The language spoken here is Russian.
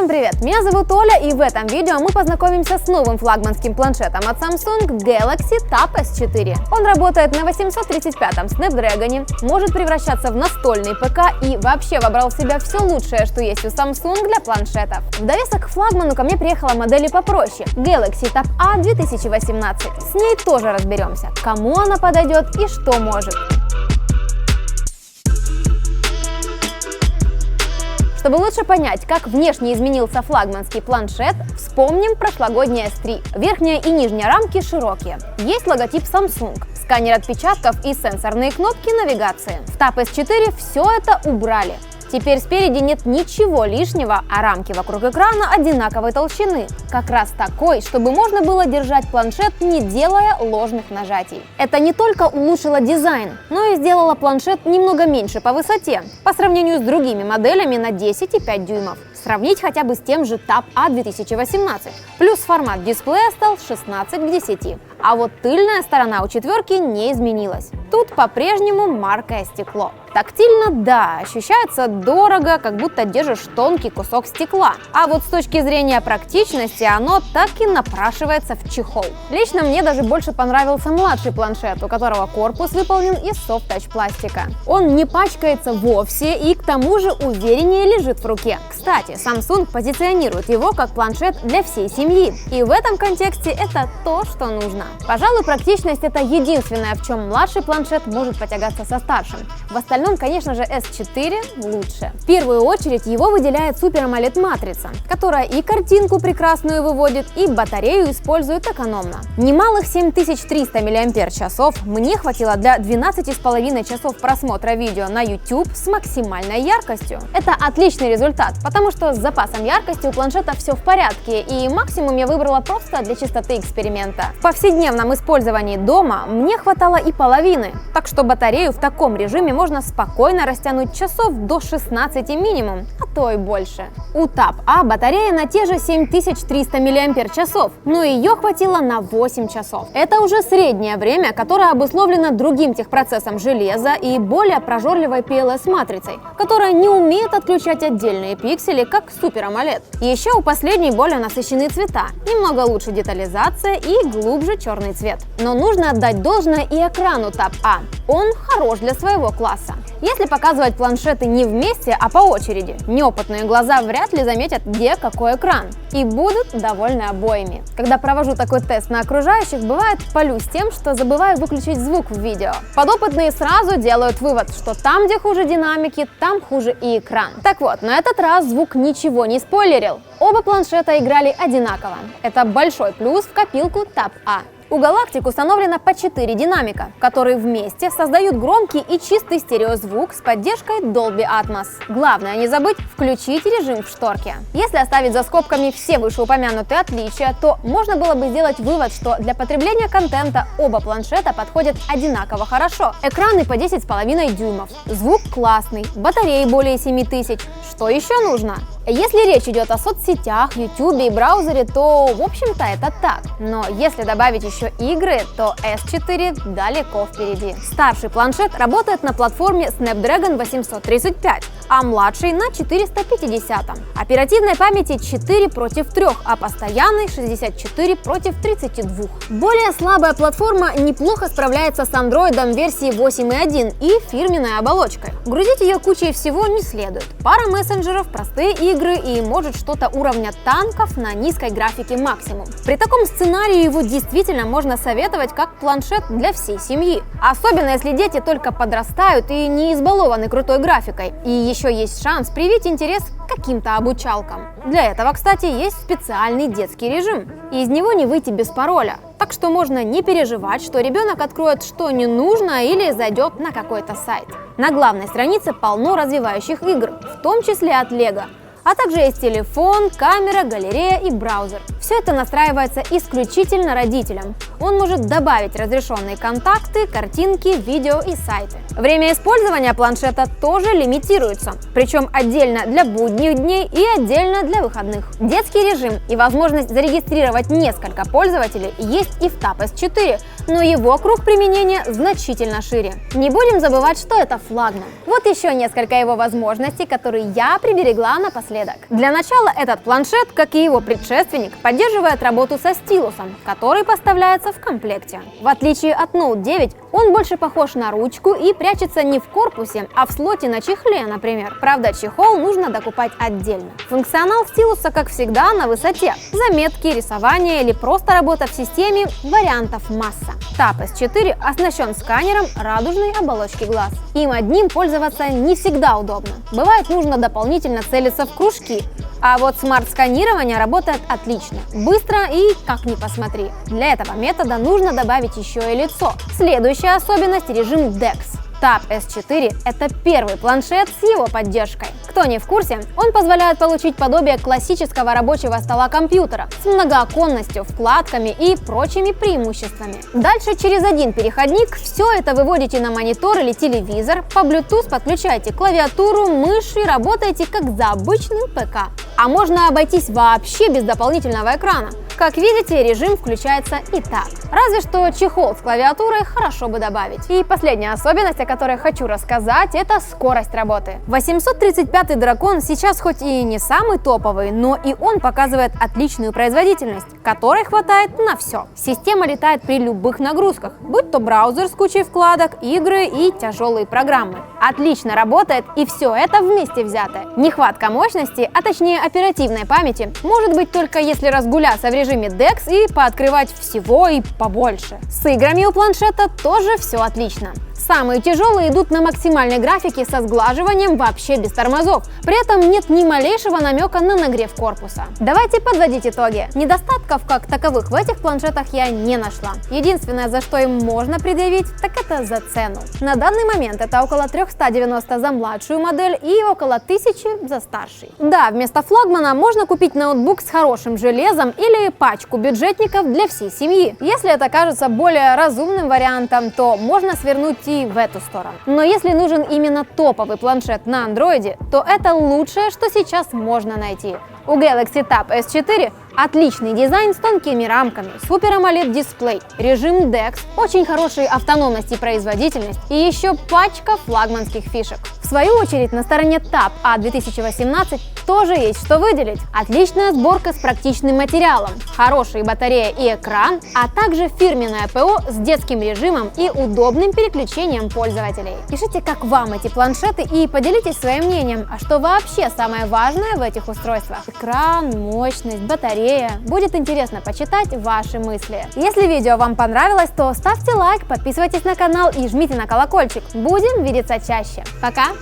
Всем привет! Меня зовут Оля, и в этом видео мы познакомимся с новым флагманским планшетом от Samsung Galaxy Tab S4. Он работает на 835-м Snapdragon, может превращаться в настольный ПК и вообще вобрал в себя все лучшее, что есть у Samsung для планшетов. В довесок к флагману ко мне приехала модель попроще – Galaxy Tab A 2018. С ней тоже разберемся, кому она подойдет и что может. Чтобы лучше понять, как внешне изменился флагманский планшет, вспомним прошлогодний S3. Верхняя и нижняя рамки широкие. Есть логотип Samsung, сканер отпечатков и сенсорные кнопки навигации. В Tab S4 все это убрали. Теперь спереди нет ничего лишнего, а рамки вокруг экрана одинаковой толщины. Как раз такой, чтобы можно было держать планшет, не делая ложных нажатий. Это не только улучшило дизайн, но и сделало планшет немного меньше по высоте, по сравнению с другими моделями на 10,5 дюймов. Сравнить хотя бы с тем же Tab A 2018. Плюс формат дисплея стал 16 к 10. А вот тыльная сторона у четверки не изменилась. Тут по-прежнему маркое стекло. Тактильно, да, ощущается дорого, как будто держишь тонкий кусок стекла. А вот с точки зрения практичности оно так и напрашивается в чехол. Лично мне даже больше понравился младший планшет, у которого корпус выполнен из софт-тач пластика. Он не пачкается вовсе и к тому же увереннее лежит в руке. Кстати, Samsung позиционирует его как планшет для всей семьи. И в этом контексте это то, что нужно. Пожалуй, практичность — это единственное, в чем младший планшет может потягаться со старшим. В остальном, конечно же, S4 лучше. В первую очередь его выделяет Super AMOLED матрица, которая и картинку прекрасную выводит, и батарею использует экономно. Немалых 7300 мАч мне хватило для 12,5 часов просмотра видео на YouTube с максимальной яркостью. Это отличный результат, потому что с запасом яркости у планшета все в порядке, и максимум я выбрала просто для чистоты эксперимента. В повседневном использовании дома мне хватало и половины, так что батарею в таком режиме можно спокойно растянуть часов до 16 минимум, а то и больше. У Tab A батарея на те же 7300 мАч, но ее хватило на 8 часов. Это уже среднее время, которое обусловлено другим техпроцессом железа и более прожорливой PLS-матрицей, которая не умеет отключать отдельные пиксели, как Super AMOLED. Еще у последней более насыщенные цвета, немного лучше детализация и глубже черный цвет. Но нужно отдать должное и экрану Tab A. Он хорош для своего класса. Если показывать планшеты не вместе, а по очереди, неопытные глаза вряд ли заметят, где какой экран, и будут довольны обоими. Когда провожу такой тест на окружающих, бывает палюсь тем, что забываю выключить звук в видео. Подопытные сразу делают вывод, что там, где хуже динамики, там хуже и экран. Так вот, на этот раз звук ничего не спойлерил. Оба планшета играли одинаково. Это большой плюс в копилку Tab A. У Galactic установлено по 4 динамика, которые вместе создают громкий и чистый стереозвук с поддержкой Dolby Atmos. Главное не забыть включить режим в шторке. Если оставить за скобками все вышеупомянутые отличия, то можно было бы сделать вывод, что для потребления контента оба планшета подходят одинаково хорошо. Экраны по 10,5 дюймов, звук классный, батареи более 7000. Что еще нужно? Если речь идет о соцсетях, YouTube и браузере, то в общем-то это так. Но если добавить еще игры, то S4 далеко впереди. Старший планшет работает на платформе Snapdragon 835, а младший на 450. Оперативной памяти 4 против 3, а постоянной 64 против 32. Более слабая платформа неплохо справляется с Android версии 8.1 и фирменной оболочкой. Грузить ее кучей всего не следует. Пара мессенджеров, простые игры и может что-то уровня танков на низкой графике максимум. При таком сценарии его действительно можно советовать как планшет для всей семьи. Особенно если дети только подрастают и не избалованы крутой графикой. И еще есть шанс привить интерес к каким-то обучалкам. Для этого, кстати, есть специальный детский режим. И из него не выйти без пароля. Так что можно не переживать, что ребенок откроет что не нужно или зайдет на какой-то сайт. На главной странице полно развивающих игр, в том числе от Lego. А также есть телефон, камера, галерея и браузер. Все это настраивается исключительно родителям. У он может добавить разрешенные контакты, картинки, видео и сайты. Время использования планшета тоже лимитируется, причем отдельно для будних дней и отдельно для выходных. Детский режим и возможность зарегистрировать несколько пользователей есть и в Tab S4, но его круг применения значительно шире. Не будем забывать, что это флагман. Вот еще несколько его возможностей, которые я приберегла напоследок. Для начала этот планшет, как и его предшественник, поддерживает работу со стилусом, который поставляется в комплекте. В отличие от Note 9, он больше похож на ручку и прячется не в корпусе, а в слоте на чехле, например. Правда, чехол нужно докупать отдельно. Функционал стилуса, как всегда, на высоте. Заметки, рисование или просто работа в системе – вариантов масса. Tab S4 оснащен сканером радужной оболочки глаз. Им одним пользоваться не всегда удобно. Бывает, нужно дополнительно целиться в кружки. А вот смарт-сканирование работает отлично, быстро и как ни посмотри. Для этого метода нужно добавить еще и лицо. Следующая особенность – режим DeX. Tab S4 – это первый планшет с его поддержкой. Кто не в курсе, он позволяет получить подобие классического рабочего стола компьютера с многооконностью, вкладками и прочими преимуществами. Дальше через один переходник все это выводите на монитор или телевизор, по Bluetooth подключаете клавиатуру, мышь и работаете как за обычным ПК. А можно обойтись вообще без дополнительного экрана. Как видите, режим включается и так. Разве что чехол с клавиатурой хорошо бы добавить. И последняя особенность, о которой хочу рассказать, это скорость работы. 835-й Дракон сейчас хоть и не самый топовый, но и он показывает отличную производительность, которой хватает на все. Система летает при любых нагрузках, будь то браузер с кучей вкладок, игры и тяжелые программы. Отлично работает, и все это вместе взятое. Нехватка мощности, а точнее оперативной памяти, может быть только если разгуляться в режиме DeX и пооткрывать всего и побольше. С играми у планшета тоже все отлично. Самые тяжелые идут на максимальной графике со сглаживанием вообще без тормозов. При этом нет ни малейшего намека на нагрев корпуса. Давайте подводить итоги. Недостатков как таковых в этих планшетах я не нашла. Единственное, за что им можно предъявить, так это за цену. На данный момент это около 390 за младшую модель и около 1000 за старший. Да, вместо флагмана можно купить ноутбук с хорошим железом или пачку бюджетников для всей семьи. Если это кажется более разумным вариантом, то можно свернуть и в эту сторону. Но если нужен именно топовый планшет на андроиде, то это лучшее, что сейчас можно найти. У Galaxy Tab S4 отличный дизайн с тонкими рамками, Super AMOLED дисплей, режим DeX, очень хорошая автономность и производительность и еще пачка флагманских фишек. В свою очередь на стороне Tab A2018 тоже есть что выделить. Отличная сборка с практичным материалом, хорошие батарея и экран, а также фирменное ПО с детским режимом и удобным переключением пользователей. Пишите, как вам эти планшеты и поделитесь своим мнением, а что вообще самое важное в этих устройствах. Экран, мощность, батарея. Будет интересно почитать ваши мысли. Если видео вам понравилось, то ставьте лайк, подписывайтесь на канал и жмите на колокольчик. Будем видеться чаще. Пока!